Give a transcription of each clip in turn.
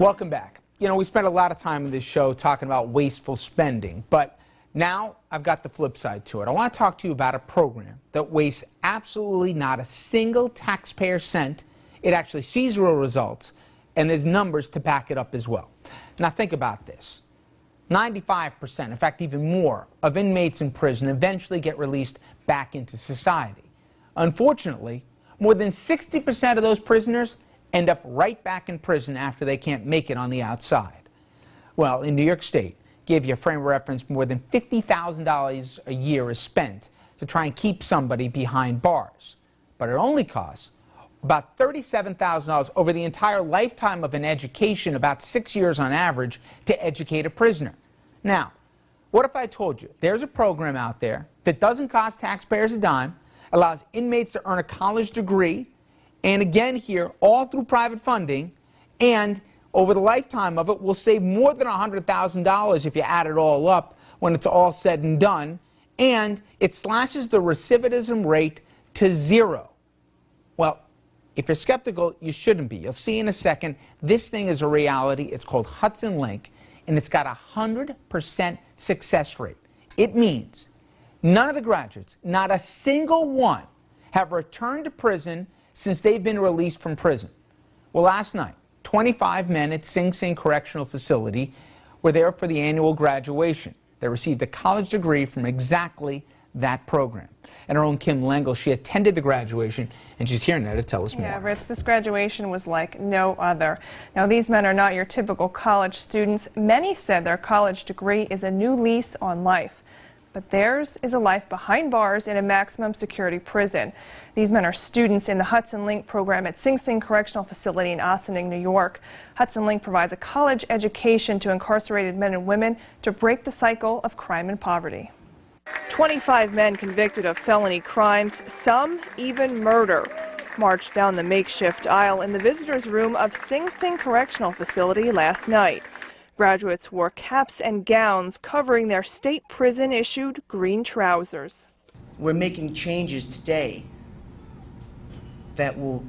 Welcome back. You know, we spent a lot of time in this show talking about wasteful spending, but now I've got the flip side to it. I want to talk to you about a program that wastes absolutely not a single taxpayer cent. It actually sees real results, and there's numbers to back it up as well. Now think about this. 95%, in fact even more, of inmates in prison eventually get released back into society. Unfortunately, more than 60% of those prisoners end up right back in prison after they can't make it on the outside. Well, in New York State, give you a frame of reference, more than $50,000 a year is spent to try and keep somebody behind bars. But it only costs about $37,000 over the entire lifetime of an education, about 6 years on average, to educate a prisoner. Now, what if I told you there's a program out there that doesn't cost taxpayers a dime, allows inmates to earn a college degree, and again here, all through private funding, and over the lifetime of it will save more than $100,000 if you add it all up when it's all said and done, and it slashes the recidivism rate to 0. Well, if you're skeptical, you shouldn't be. You'll see in a second, this thing is a reality. It's called Hudson Link, and it's got a 100% success rate. It means none of the graduates, not a single one, have returned to prison since they've been released from prison. Well, last night, 25 men at Sing Sing Correctional Facility were there for the annual graduation. They received a college degree from exactly that program. And our own Kim Lengel, she attended the graduation, and she's here now to tell us more. Yeah, Rich, this graduation was like no other. Now, these men are not your typical college students. Many said their college degree is a new lease on life. But theirs is a life behind bars in a maximum security prison. These men are students in the Hudson Link program at Sing Sing Correctional Facility in Ossining, New York. Hudson Link provides a college education to incarcerated men and women to break the cycle of crime and poverty. 25 men convicted of felony crimes, some even murder, marched down the makeshift aisle in the visitors' room of Sing Sing Correctional Facility last night. Graduates wore caps and gowns covering their state prison-issued green trousers. We're making changes today that will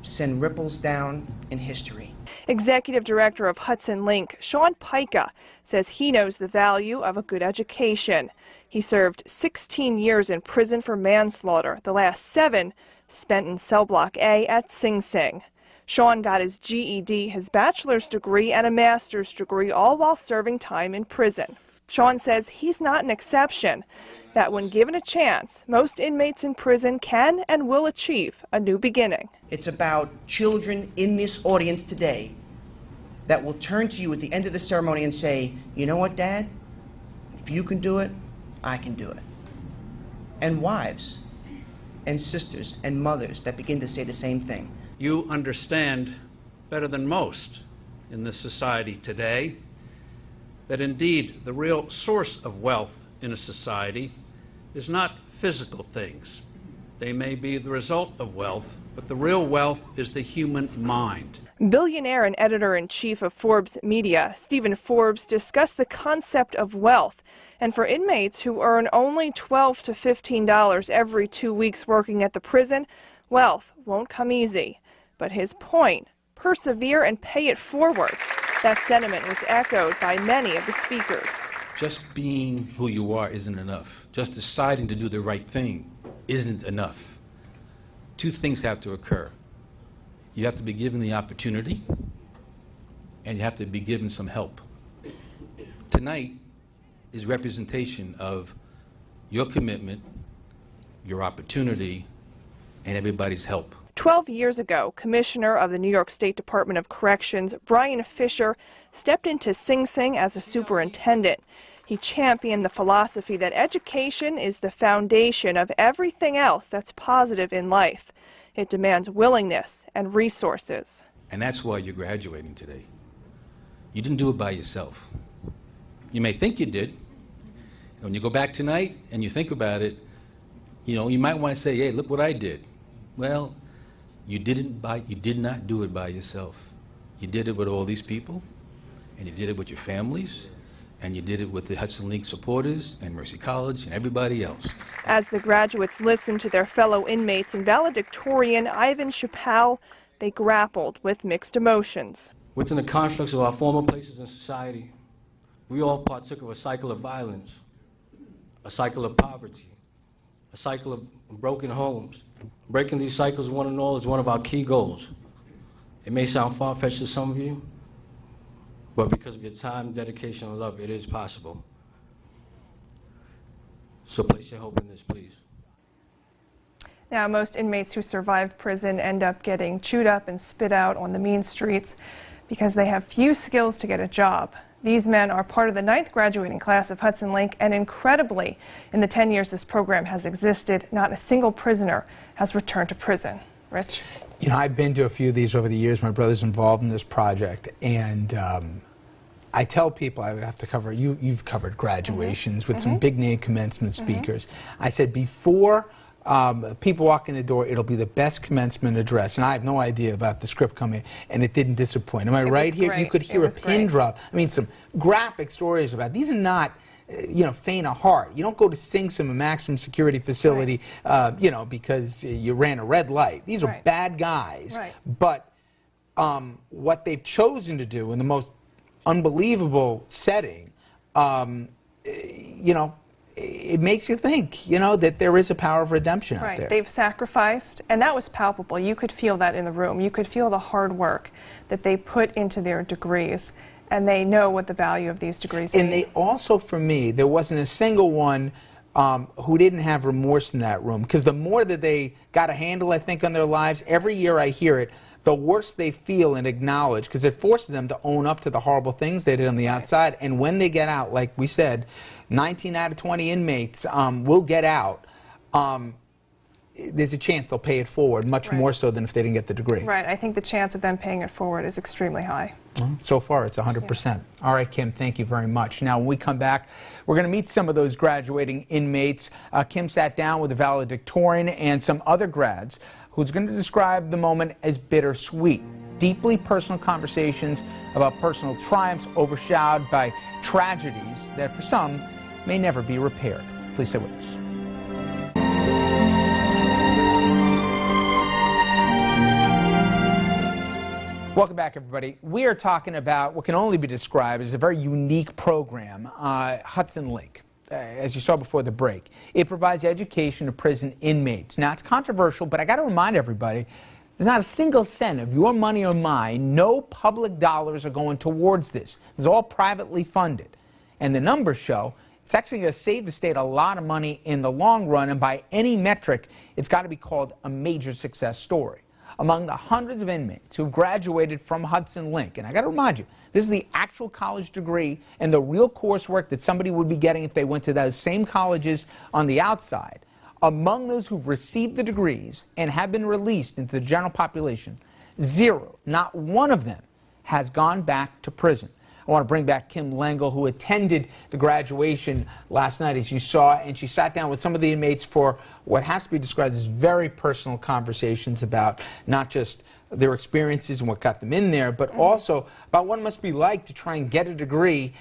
send ripples down in history. Executive Director of Hudson Link, Sean Pica, says he knows the value of a good education. He served 16 years in prison for manslaughter, the last 7 spent in Cell Block A at Sing Sing. Sean got his GED, his bachelor's degree, and a master's degree, all while serving time in prison. Sean says he's not an exception, that when given a chance, most inmates in prison can and will achieve a new beginning. It's about children in this audience today that will turn to you at the end of the ceremony and say, you know what, Dad? If you can do it, I can do it. And wives and sisters and mothers that begin to say the same thing. You understand better than most in this society today that indeed the real source of wealth in a society is not physical things. They may be the result of wealth, but the real wealth is the human mind. Billionaire and editor-in-chief of Forbes Media, Stephen Forbes, discussed the concept of wealth. And for inmates who earn only $12 to $15 every 2 weeks working at the prison, wealth won't come easy. But his point, persevere and pay it forward. That sentiment was echoed by many of the speakers. Just being who you are isn't enough. Just deciding to do the right thing isn't enough. 2 things have to occur. You have to be given the opportunity, and you have to be given some help. Tonight is representation of your commitment, your opportunity, and everybody's help. 12 years ago, Commissioner of the New York State Department of Corrections, Brian Fisher, stepped into Sing Sing as a superintendent. He championed the philosophy that education is the foundation of everything else that's positive in life. It demands willingness and resources. And that's why you're graduating today. You didn't do it by yourself. You may think you did. When you go back tonight and you think about it, you know, you might want to say, hey, look what I did. Well, you did not do it by yourself. You did it with all these people, and you did it with your families, and you did it with the Hudson Link supporters and Mercy College and everybody else. As the graduates listened to their fellow inmates and valedictorian Ivan Chappelle, they grappled with mixed emotions. Within the constructs of our former places in society, we all partook of a cycle of violence, a cycle of poverty, a cycle of broken homes. Breaking these cycles, one and all, is one of our key goals. It may sound far-fetched to some of you, but because of your time, dedication, and love, it is possible. So place your hope in this, please. Now, most inmates who survive prison end up getting chewed up and spit out on the mean streets because they have few skills to get a job. These men are part of the 9th graduating class of Hudson Link, and incredibly, in the 10 years this program has existed, not a single prisoner has returned to prison. Rich? You know, I've been to a few of these over the years. My brother's involved in this project, and I tell people I have to cover, you've covered graduations with some big name commencement speakers. I said before people walk in the door, it'll be the best commencement address. And I have no idea about the script coming, and it didn't disappoint. Am I right here? You could hear a pin drop. I mean, some graphic stories about, these are not, you know, faint of heart. You don't go to sing some maximum security facility, you know, because you ran a red light. These are bad guys. But what they've chosen to do in the most unbelievable setting, you know, it makes you think, you know, that there is a power of redemption out there. They've sacrificed, and that was palpable. You could feel that in the room. You could feel the hard work that they put into their degrees, and they know what the value of these degrees And mean. they also, for me, there wasn't a single one who didn't have remorse in that room, because the more that they got a handle, I think, on their lives, every year I hear it, the worse they feel and acknowledge, because it forces them to own up to the horrible things they did on the outside. And when they get out, like we said, 19 out of 20 inmates will get out. There's a chance they'll pay it forward, much more so than if they didn't get the degree. I think the chance of them paying it forward is extremely high. So far, it's 100%. All right, Kim, thank you very much. Now, when we come back, we're going to meet some of those graduating inmates. Kim sat down with a valedictorian and some other grads who's going to describe the moment as bittersweet. Deeply personal conversations about personal triumphs overshadowed by tragedies that, for some, may never be repaired. Please stay with us. Welcome back, everybody. We are talking about what can only be described as a very unique program, Hudson Link. As you saw before the break, it provides education to prison inmates. Now, it's controversial, but I got to remind everybody, there's not a single cent of your money or mine, no public dollars are going towards this. It's all privately funded. And the numbers show it's actually going to save the state a lot of money in the long run, and by any metric, it's got to be called a major success story. Among the hundreds of inmates who've graduated from Hudson Link, and I got to remind you, this is the actual college degree and the real coursework that somebody would be getting if they went to those same colleges on the outside. Among those who've received the degrees and have been released into the general population, zero, not one of them, has gone back to prison. I want to bring back Kim Lengel, who attended the graduation last night, as you saw, and she sat down with some of the inmates for what has to be described as very personal conversations about not just their experiences and what got them in there, but also about what it must be like to try and get a degree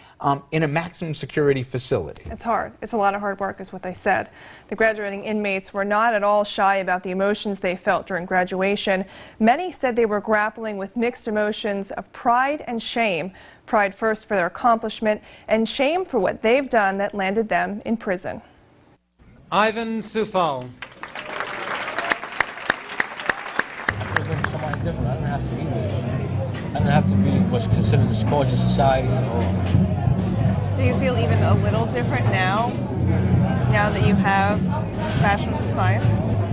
in a maximum security facility. It's hard. It's a lot of hard work, is what they said. The graduating inmates were not at all shy about the emotions they felt during graduation. Many said they were grappling with mixed emotions of pride and shame. Pride first for their accomplishment, and shame for what they've done that landed them in prison. Ivan Sufal. Somebody different. I don't have to be this. I don't have to be what's considered the scourge of society at all. Do you feel even a little different now that you have Bachelor's of Science?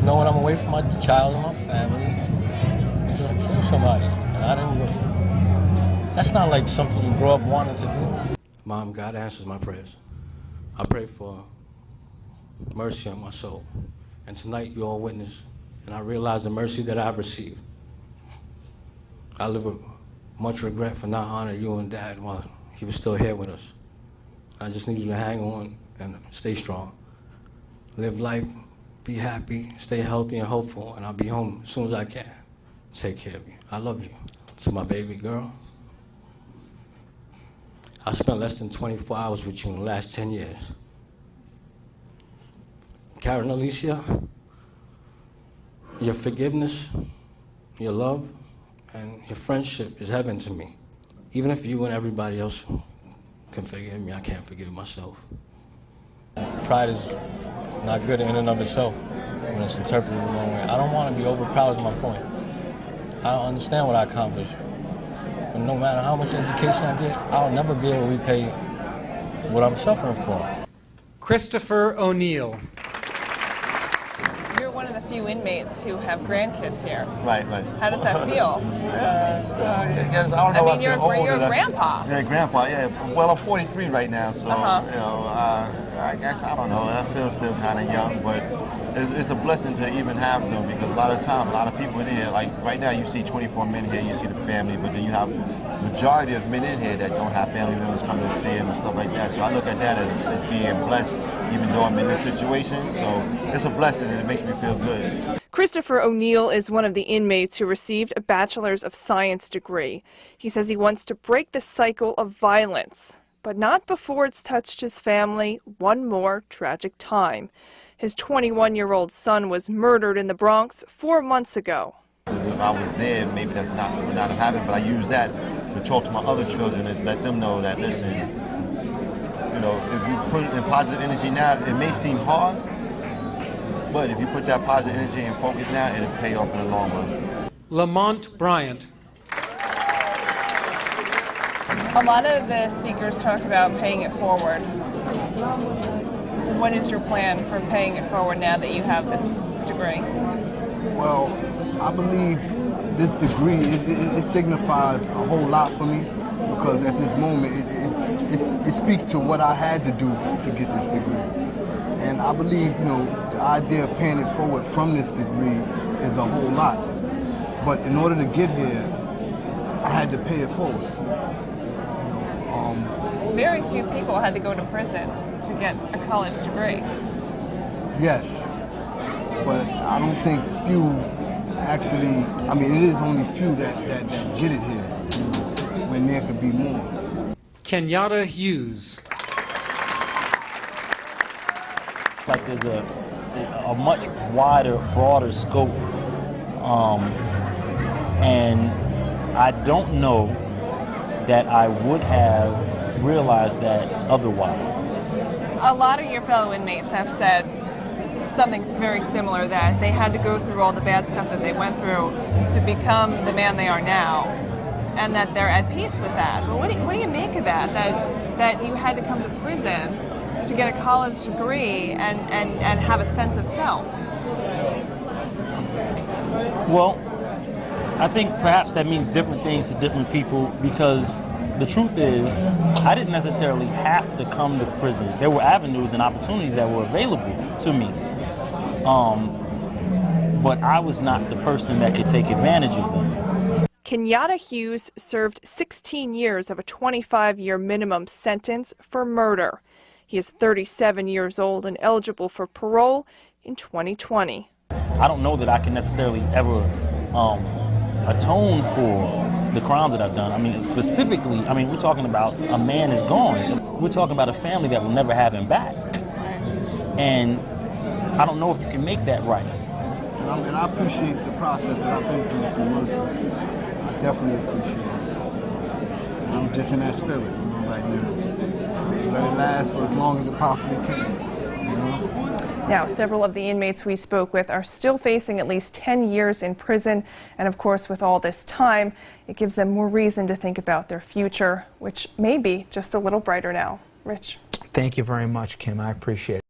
Knowing I'm away from my child and my family, because I killed somebody, and I didn't really. That's not like something you grow up wanting to do. Mom, God answers my prayers. I pray for mercy on my soul. And tonight you all witness, and I realize the mercy that I've received. I live with much regret for not honoring you and Dad while he was still here with us. I just need you to hang on and stay strong. Live life, be happy, stay healthy and hopeful, and I'll be home as soon as I can. Take care of you. I love you. To my baby girl. I spent less than 24 hours with you in the last 10 years. Karen Alicia, your forgiveness, your love, and your friendship is heaven to me. even if you and everybody else can forgive me, I can't forgive myself. Pride is not good in and of itself when it's interpreted the wrong way. I don't want to be overproud is my point. I don't understand what I accomplished. But no matter how much education I get, I'll never be able to repay what I'm suffering for. Christopher O'Neill. You're one of the few inmates who have grandkids here. Right. How does that feel? I guess I don't know. I mean, you're a grandpa. Yeah, grandpa. Yeah. Well, I'm 43 right now, so I guess I don't know. I feel still kind of young, but it's a blessing to even have them because a lot of times, a lot of people in here, like right now, you see 24 men here, you see the family, but then you have majority of men in here that don't have family members come to see them and stuff like that. So I look at that as being blessed, even though I'm in this situation. So it's a blessing and it makes me feel good. Christopher O'Neill is one of the inmates who received a Bachelor's of Science degree. He says he wants to break the cycle of violence, but not before it's touched his family one more tragic time. His 21-year-old son was murdered in the Bronx 4 months ago. If I was there, maybe that's not would not have happened, but I use that to talk to my other children and let them know that, listen, you know, if you put in positive energy now, it may seem hard, but if you put that positive energy and focus now, it'll pay off in the long run. Lamont Bryant. A lot of the speakers talked about paying it forward. What is your plan for paying it forward now that you have this degree? Well, I believe this degree, it signifies a whole lot for me because at this moment, it speaks to what I had to do to get this degree. And I believe, you know, the idea of paying it forward from this degree is a whole lot. But in order to get here, I had to pay it forward. Very few people had to go to prison to get a college degree. Yes, but I don't think few actually, I mean, it is only few that get it here, when there could be more. Kenyatta Hughes. Like there's a much wider, broader scope, and I don't know that I would have realized that otherwise. A lot of your fellow inmates have said something very similar, that they had to go through all the bad stuff that they went through to become the man they are now, and that they're at peace with that. But what do you make of that? That you had to come to prison to get a college degree and have a sense of self? Well, I think perhaps that means different things to different people because the truth is, I didn't necessarily have to come to prison. There were avenues and opportunities that were available to me. But I was not the person that could take advantage of them. Kenyatta Hughes served 16 years of a 25-year minimum sentence for murder. He is 37 years old and eligible for parole in 2020. I don't know that I can necessarily ever atone for the crime that I've done. I mean, specifically, I mean, we're talking about a man is gone. We're talking about a family that will never have him back. And I don't know if you can make that right. And I appreciate the process that I've been through for mercy. I definitely appreciate it. And I'm just in that spirit, you know, right now. Let it last for as long as it possibly can, you know? Now, several of the inmates we spoke with are still facing at least 10 years in prison. And of course, with all this time, it gives them more reason to think about their future, which may be just a little brighter now. Rich. Thank you very much, Kim. I appreciate it.